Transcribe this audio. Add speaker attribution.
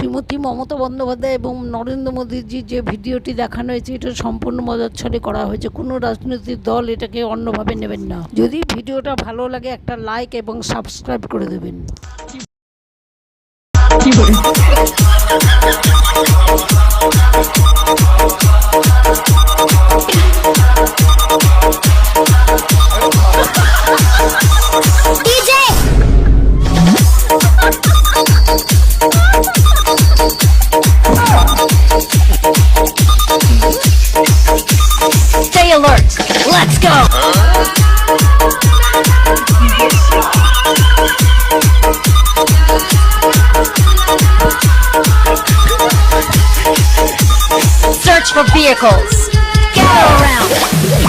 Speaker 1: শ্রীমতী মমতা বন্দ্যোপাধ্যায় এবং নরেন্দ্র মোদীজির যে ভিডিওটি দেখানো হয়েছে এটা সম্পূর্ণ মজার ছলে করা হয়েছে। কোনো রাজনৈতিক দল এটাকে অন্যভাবে নেবেন না। যদি ভিডিওটা ভালো লাগে একটা লাইক এবং সাবস্ক্রাইব করে দেবেন।
Speaker 2: Stay alert. Let's go. Search for vehicles. Gather around.